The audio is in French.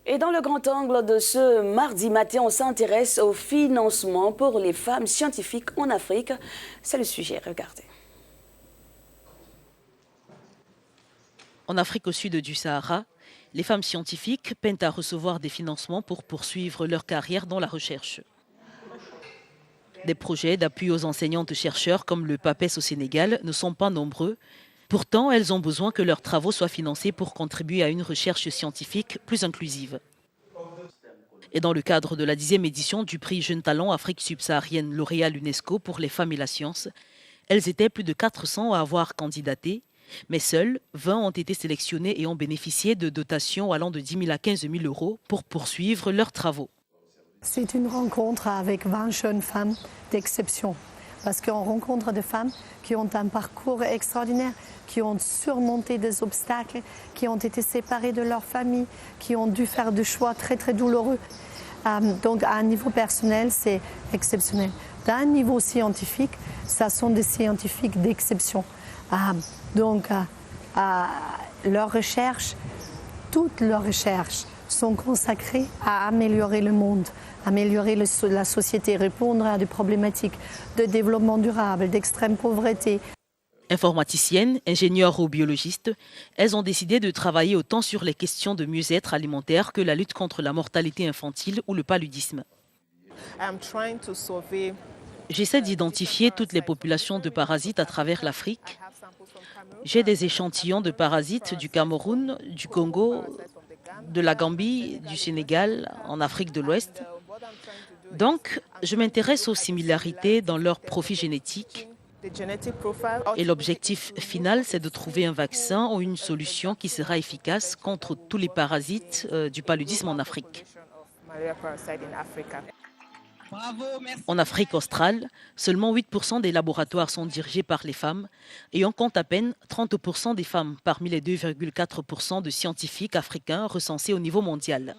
Et dans le grand angle de ce mardi matin, on s'intéresse au financement pour les femmes scientifiques en Afrique. C'est le sujet, regardez. En Afrique au sud du Sahara, les femmes scientifiques peinent à recevoir des financements pour poursuivre leur carrière dans la recherche. Des projets d'appui aux enseignantes-chercheurs comme le PAPES au Sénégal ne sont pas nombreux. Pourtant, elles ont besoin que leurs travaux soient financés pour contribuer à une recherche scientifique plus inclusive. Et dans le cadre de la 10e édition du prix Jeunes Talents Afrique subsaharienne lauréat l'UNESCO pour les femmes et la science, elles étaient plus de 400 à avoir candidaté, mais seules 20 ont été sélectionnées et ont bénéficié de dotations allant de 10 000 à 15 000 euros pour poursuivre leurs travaux. C'est une rencontre avec 20 jeunes femmes d'exception, parce qu'on rencontre des femmes qui ont un parcours extraordinaire, qui ont surmonté des obstacles, qui ont été séparées de leur famille, qui ont dû faire des choix très très douloureux. Donc à un niveau personnel, c'est exceptionnel. D'un niveau scientifique, ce sont des scientifiques d'exception. Donc leurs recherches, toutes leurs recherches sont consacrées à améliorer le monde, améliorer la société, répondre à des problématiques de développement durable, d'extrême pauvreté. Informaticiennes, ingénieures ou biologistes, elles ont décidé de travailler autant sur les questions de mieux-être alimentaire que la lutte contre la mortalité infantile ou le paludisme. J'essaie d'identifier toutes les populations de parasites à travers l'Afrique. J'ai des échantillons de parasites du Cameroun, du Congo, de la Gambie, du Sénégal, en Afrique de l'Ouest. Donc, je m'intéresse aux similarités dans leur profil génétique. Et l'objectif final, c'est de trouver un vaccin ou une solution qui sera efficace contre tous les parasites du paludisme en Afrique. En Afrique australe, seulement 8% des laboratoires sont dirigés par les femmes et on compte à peine 30% des femmes parmi les 2,4% de scientifiques africains recensés au niveau mondial.